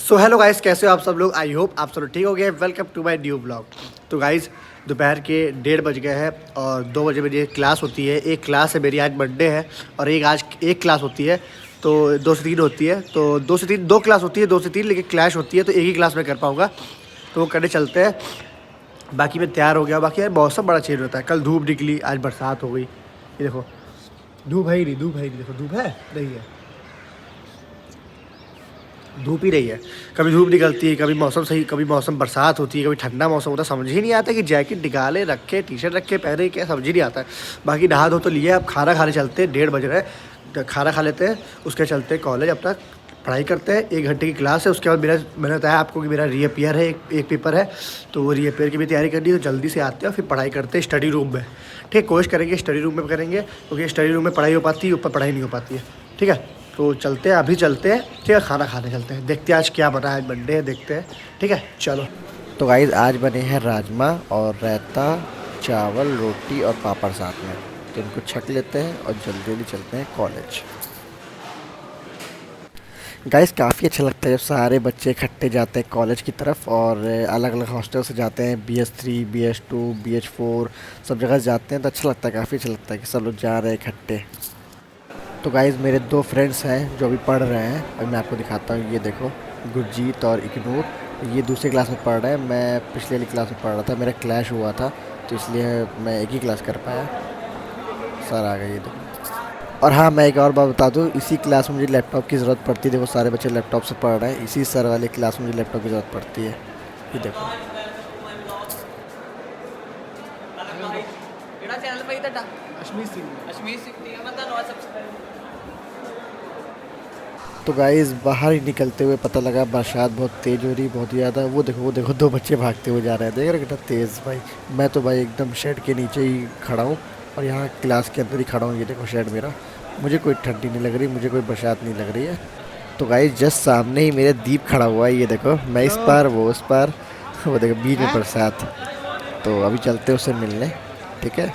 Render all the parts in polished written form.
So hello guys, कैसे हो आप सब लोग। आई होप आप सब लोग ठीक हो गए। Welcome to my new blog. तो गाइस दोपहर के 1:30 बज गए हैं और 2 बजे मेरी क्लास होती है। एक क्लास है मेरी, आज मंडे है और एक क्लास होती है, तो 2 से 3 होती है। तो 2 से 3 2 क्लास होती है, 2 से 3 लेकिन क्लैश होती है, तो एक ही क्लास में कर पाऊँगा, तो वो करने चलते हैं। बाकी मैं तैयार हो गया। बाकी यार मौसम बड़ा चेंज होता है। कल धूप निकली, आज बरसात हो गई। ये देखो धूप है ही नहीं, धूप है ही नहीं। देखो धूप है नहीं है, धूप ही नहीं है। कभी धूप निकलती है, कभी मौसम सही, कभी मौसम बरसात होती है, कभी ठंडा मौसम होता है। समझ ही नहीं आता कि जैकेट निकाले रखे, टी शर्ट रखे पहने, क्या समझ ही नहीं आता है। बाकी नहा धो तो लिए, अब खाना खाने चलते हैं। 1:30 बज रहे हैं, खाना खा लेते हैं, उसके चलते हैं कॉलेज। अब तक पढ़ाई करते हैं, 1 घंटे की क्लास है। उसके बाद मैंने बताया आपको कि मेरा रीअपियर है, एक पेपर है, तो वो रीअपियर की भी तैयारी करनी है। तो जल्दी से आते हैं और फिर पढ़ाई करते हैं स्टडी रूम में। ठीक, कोशिश करेंगे स्टडी रूम में करेंगे, क्योंकि स्टडी रूम में पढ़ाई हो पाती है, ऊपर पढ़ाई नहीं हो पाती है। ठीक है, तो चलते हैं, अभी चलते हैं। ठीक है, खाना खाने चलते हैं, देखते हैं आज क्या बना है। आज मंडे है, देखते हैं। ठीक है चलो। तो गाइस आज बने हैं राजमा और रायता, चावल, रोटी और पापड़ साथ में। तो इनको छक लेते हैं और जल्दी जल्दी चलते हैं कॉलेज। गाइस काफ़ी अच्छा लगता है जब सारे बच्चे इकट्ठे जाते हैं कॉलेज की तरफ, और अलग अलग हॉस्टल से जाते हैं। BH3, BH2, BH4 सब जगह जाते हैं, तो अच्छा लगता है, काफ़ी अच्छा लगता है कि सब लोग जा रहे हैं इकट्ठे। तो गाइज़ मेरे 2 फ्रेंड्स हैं जो अभी पढ़ रहे हैं, अभी मैं आपको दिखाता हूँ। ये देखो गुरजीत और इग्नूर, ये दूसरी क्लास में पढ़ रहे हैं। मैं पिछले वाली क्लास में पढ़ रहा था, मेरा क्लैश हुआ था, तो इसलिए मैं एक ही क्लास कर पाया। सर आ गए ये देखो। और हाँ, मैं एक और बात बता दूँ, इसी क्लास में मुझे लैपटॉप की ज़रूरत पड़ती है। देखो सारे बच्चे लैपटॉप से पढ़ रहे हैं, इसी सर वाले क्लास में मुझे लैपटॉप की ज़रूरत पड़ती है। ये देखो तो गाइज़ बाहर ही निकलते हुए पता लगा बरसात बहुत तेज़ हो रही, बहुत ज़्यादा। वो देखो 2 बच्चे भागते हुए जा रहे हैं, देख रहे कितना तेज़ भाई। मैं तो भाई एकदम शेड के नीचे ही खड़ा हूँ और यहाँ क्लास के अंदर ही खड़ा हूँ। ये देखो शेड मेरा, मुझे कोई ठंडी नहीं लग रही, मुझे कोई बरसात नहीं लग रही है। तो गाइज़ जस्ट सामने ही मेरे दीप खड़ा हुआ है, ये देखो। मैं इस पार, वो उस पार, वो देखो बीच में बरसात। तो अभी चलते उससे मिलने, ठीक है।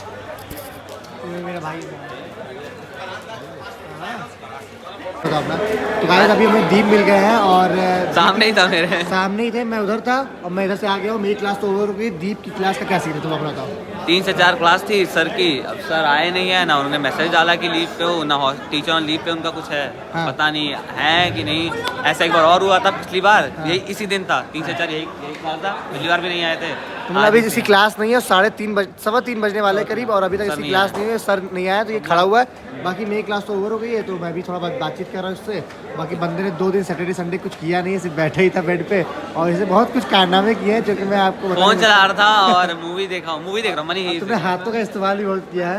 तो गाइस अभी हमें दीप मिल गए हैं और सामने ही था मेरे, सामने ही थे। मैं उधर था और मैं इधर से आ गया हूँ। मेरी क्लास तो ओवर हो गई। दीप की क्लास का क्या सीन है तुम अपना बताओ। 3 से 4 क्लास थी सर की। अब सर आए नहीं है ना, उन्होंने मैसेज डाला कि लीव पे हो ना, टीचर ऑन लीव पे उनका कुछ है। हाँ। पता नहीं है कि नहीं। ऐसा एक बार और हुआ था पिछली बार। हाँ। यही इसी दिन था, 3 से 4 यही क्लास था। पिछली बार भी नहीं आए थे। तुम्हारा अभी इसकी क्लास नहीं है, 3:30 बजने वाले करीब, और अभी तक इसकी क्लास नहीं है, सर नहीं आया, तो ये खड़ा हुआ है। बाकी मेरी क्लास तो ओवर हो गई है, तो मैं भी थोड़ा बहुत बातचीत कर रहा हूँ उससे। बाकी बंदे ने 2 दिन सैटरडे संडे कुछ किया नहीं है, सिर्फ बैठा ही था बेड पे, और इसे बहुत कुछ कारनामे किए हैं जो कि मैं आपको फोन चला रहा था और मूवी देख रहा हूँ मनी। तुमने हाथों का इस्तेमाल भी बहुत किया है।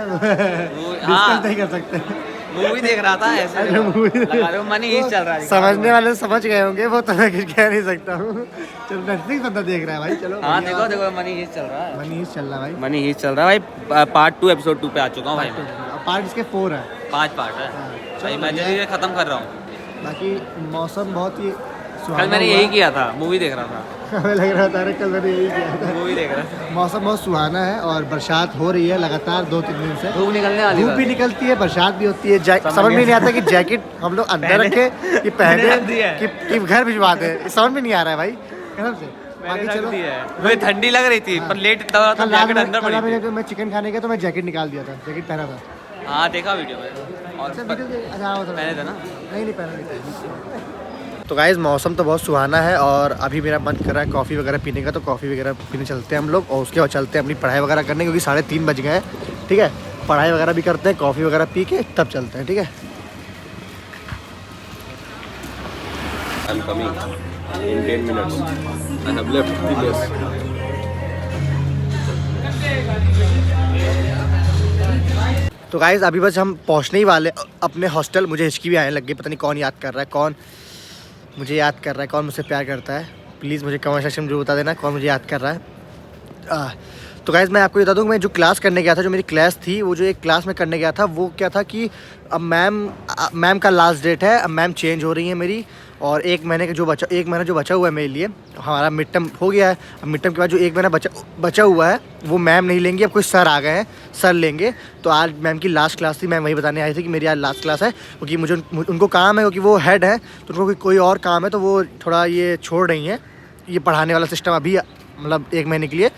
हाँ, नहीं कर सकते। मूवी देख रहा था ऐसे। मनी ही चल रहा है, समझने वाले समझ गए होंगे, वो तो मैं कुछ कह नहीं सकता हूँ। चलो नेटफ्लिक्स बंदा देख रहा है भाई, चलो। हाँ देखो मनी ही चल रहा है। मनी चल रहा है भाई, मनी ही चल रहा है भाई। पार्ट 2 एपिसोड 2 पे आ चुका हूँ भाई। पार्ट इसके 4 है, 5 पार्ट है भाई। मैं जल्दी खत्म कर रहा हूँ। बाकी मौसम बहुत ही कल मैंने यही किया था, मूवी देख रहा था। हमें लग रहा था कल मैंने यही किया था, मूवी देख रहा था। मौसम बहुत सुहाना है और बरसात हो रही है लगातार 2-3 दिन से। धूप निकलने वाली है, धूप भी निकलती है, बरसात भी होती है। समझ में नहीं आता कि जैकेट हम लोग अंदर रखे कि पहने कि घर भिजवा दे, समझ में नहीं आ रहा है भाई कसम से। बाकी चलो, मुझे ठंडी लग रही थी पर लेट था, जैकेट अंदर पड़ी थी। मैं चिकन खाने गया तो मैं जैकेट निकाल दिया था, जैकेट पहना था। हाँ देखा वीडियो में। और पहने थे ना? नहीं पहना। तो गाइस मौसम तो बहुत सुहाना है और अभी मेरा मन कर रहा है कॉफ़ी वगैरह पीने का, तो कॉफ़ी वगैरह पीने चलते हैं हम लोग, और उसके बाद चलते हैं अपनी पढ़ाई वगैरह करने, क्योंकि 3:30 बज गए हैं। ठीक है, पढ़ाई वगैरह भी करते हैं, कॉफ़ी वगैरह पी के तब चलते हैं। ठीक है, I'm coming in 10 minutes. I have left the bus. तो गाइस अभी बस हम पहुंचने ही वाले अपने हॉस्टल। मुझे हिचकी भी आने लग गई, पता नहीं कौन याद कर रहा है, कौन मुझे याद कर रहा है, कौन मुझसे प्यार करता है। प्लीज़ मुझे कमेंट सेक्शन में जो बता देना कौन मुझे याद कर रहा है। तो गाइस मैं आपको बता दूँ, मैं जो क्लास करने गया था, जो मेरी क्लास थी, वो जो एक क्लास में करने गया था, वो क्या था कि अब मैम का लास्ट डेट है, अब मैम चेंज हो रही है मेरी, और एक महीना जो बचा हुआ है मेरे लिए, हमारा मिड टर्म हो गया है। अब मिड टर्म के बाद जो 1 महीना बचा हुआ है वो मैम नहीं लेंगी, अब कोई सर आ गए हैं, सर लेंगे। तो आज मैम की लास्ट क्लास थी, मैम वही बताने आई थी कि मेरी आज लास्ट क्लास है, क्योंकि मुझे उनको काम है, क्योंकि वो हेड है तो उनको कोई और काम है, तो वो थोड़ा ये छोड़ रही हैं ये पढ़ाने वाला सिस्टम अभी, मतलब 1 महीने के लिए,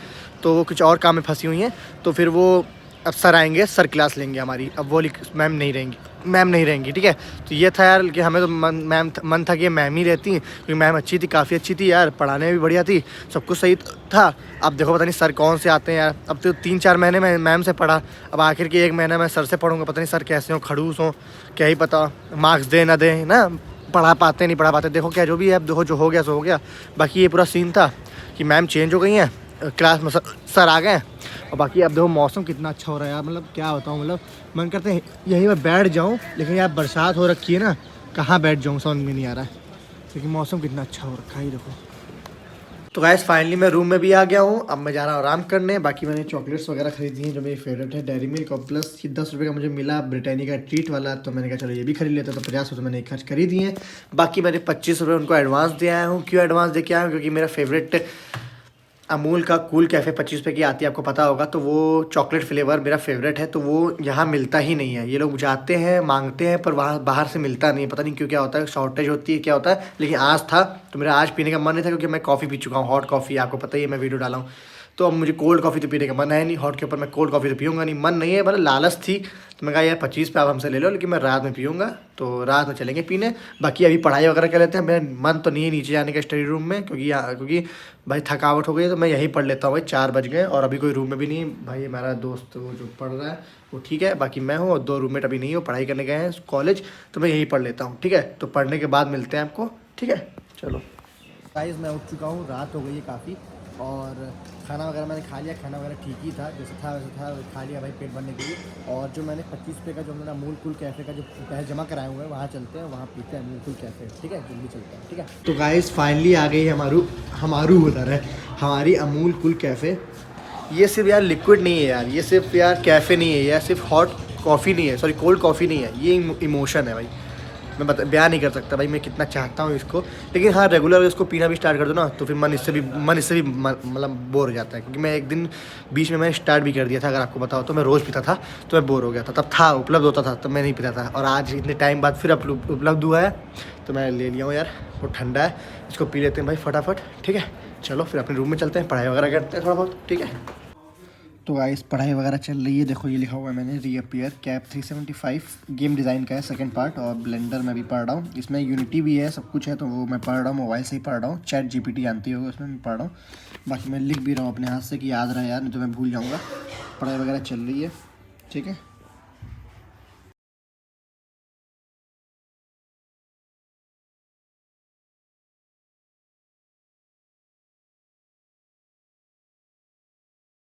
तो वो कुछ और काम में फंसी हुई हैं। तो फिर वो अब सर आएंगे, सर क्लास लेंगे हमारी, अब वो मैम नहीं रहेंगी, ठीक है। तो ये था यार कि हमें तो मन था कि मैम ही रहती, क्योंकि मैम अच्छी थी, काफ़ी अच्छी थी यार, पढ़ाने में भी बढ़िया थी, सब कुछ सही था। अब देखो पता नहीं सर कौन से आते हैं यार, अब तो 3-4 महीने में मैम से पढ़ा, अब आखिर के 1 महीना मैं सर से पढ़ूंगा, पता नहीं सर कैसे हों, खड़ूस हों, क्या ही पता, मार्क्स दे ना दें ना, पढ़ा पाते नहीं पढ़ा पाते, देखो क्या जो भी है, अब देखो जो हो गया सो हो गया। बाकी ये पूरा सीन था कि मैम चेंज हो गई हैं, क्लास में सर आ गए हैं, और बाकी अब देखो मौसम कितना अच्छा हो रहा है यार, मतलब क्या बताऊँ, मतलब मन करते हैं यहीं पर बैठ जाऊँ, लेकिन यार बरसात हो रखी है ना, कहाँ बैठ जाऊँ समझ में नहीं आ रहा है, क्योंकि मौसम कितना अच्छा हो रखा है, देखो। तो गाइस फाइनली मैं रूम में भी आ गया हूँ, अब मैं जा रहा हूँ आराम करने। बाकी मैंने चॉकलेट्स वगैरह खरीदी हैं जो मेरी फेवरेट है, डेयरी मिल्क, और प्लस ये 10 रुपये का मुझे मिला ब्रिटानिया का ट्रीट वाला, तो मैंने कहा चलो ये भी खरीद लेता, तो 50 रुपये मैंने खर्च कर ही दिए हैं। बाकी मैंने 25 रुपये उनको एडवांस दे आया हूँ। क्यों एडवांस दे के आया हूँ? क्योंकि मेरा फेवरेट अमूल का कूल कैफ़े 25 रुपये की आती है, आपको पता होगा, तो वो चॉकलेट फ्लेवर मेरा फेवरेट है, तो वो यहाँ मिलता ही नहीं है। ये लोग जाते हैं मांगते हैं पर वहाँ बाहर से मिलता नहीं है, पता नहीं क्यों, क्या होता है, शॉर्टेज होती है, क्या होता है। लेकिन आज था तो मेरा आज पीने का मन नहीं था, क्योंकि मैं कॉफ़ी पी चुका हूँ, हॉट कॉफ़ी, आपको पता ही है, मैं वीडियो डाला हूँ। तो अब मुझे कोल्ड कॉफ़ी तो पीने का मन है नहीं, हॉट के ऊपर मैं कोल्ड कॉफ़ी तो पीऊँगा नहीं, मन नहीं है, मतलब लालच थी, तो मैं कहा यार 25 पे आप हमसे ले लो, लेकिन मैं रात में पीऊँगा, तो रात में चलेंगे पीने। बाकी अभी पढ़ाई वगैरह कर लेते हैं, मेरा मन तो नहीं है नीचे जाने का स्टडी रूम में, क्योंकि भाई थकावट हो गई है, तो मैं यहीं पढ़ लेता हूँ। भाई 4 बज गए और अभी कोई रूम में भी नहीं, भाई हमारा दोस्त वो जो पढ़ रहा है वो ठीक है, बाकी मैं हूँ और 2 रूममेट अभी नहीं हो, पढ़ाई करने गए हैं कॉलेज, तो मैं यहीं पढ़ लेता हूँ, ठीक है। तो पढ़ने के बाद मिलते हैं आपको, ठीक है, चलो। गाइस मैं उठ चुका हूँ, रात हो गई है काफ़ी, और खाना वगैरह मैंने खा लिया, खाना वगैरह ठीक ही था, जैसे था वैसे था, खा लिया भाई पेट भरने के लिए। और जो मैंने 25 रुपये का जो मैंने अमूल कूल कैफ़े का जो पैसे जमा कराए हुए हैं, वहाँ चलते हैं, वहाँ पीते हैं अमूल कूल कैफ़े, ठीक है, जल्दी चलते हैं, ठीक है। तो गाइस फाइनली आ गई हमारू होता है हमारी अमूल कूल कैफ़े। ये सिर्फ यार लिक्विड नहीं है यार, ये सिर्फ यार कैफ़े नहीं है यार, सिर्फ हॉट कॉफ़ी नहीं है, सॉरी कोल्ड कॉफ़ी नहीं है, ये इमोशन है भाई, मैं बयान नहीं कर सकता भाई मैं कितना चाहता हूँ इसको। लेकिन हाँ रेगुलर इसको पीना भी स्टार्ट कर दो ना, तो फिर मन इससे भी मतलब बोर हो जाता है, क्योंकि मैं एक दिन बीच में मैंने स्टार्ट भी कर दिया था, अगर आपको बताओ तो मैं रोज़ पीता था, तो मैं बोर हो गया था, तब था उपलब्ध होता था, तब मैं नहीं पीता था, और आज इतने टाइम बाद फिर उपलब्ध हुआ है, तो मैं ले लिया हूँ यार, वो ठंडा है, इसको पी लेते हैं भाई फटाफट, ठीक है। चलो फिर अपने रूम में चलते हैं, पढ़ाई वगैरह करते हैं थोड़ा बहुत, ठीक है। तो गाइस पढ़ाई वगैरह चल रही है, देखो ये लिखा हुआ है मैंने रीअपियर कैप 375 गेम डिज़ाइन का है सेकंड पार्ट, और ब्लेंडर में भी पढ़ रहा हूँ, इसमें यूनिटी भी है, सब कुछ है, तो वो मैं पढ़ रहा हूँ, मोबाइल से ही पढ़ रहा हूँ, चैट जीपीटी जानती होगी, उसमें मैं पढ़ रहा हूँ। बाकी मैं लिख भी रहा हूँ अपने हाथ से कि याद रहे यार, नहीं तो मैं भूल जाऊँगा। पढ़ाई वगैरह चल रही है, ठीक है।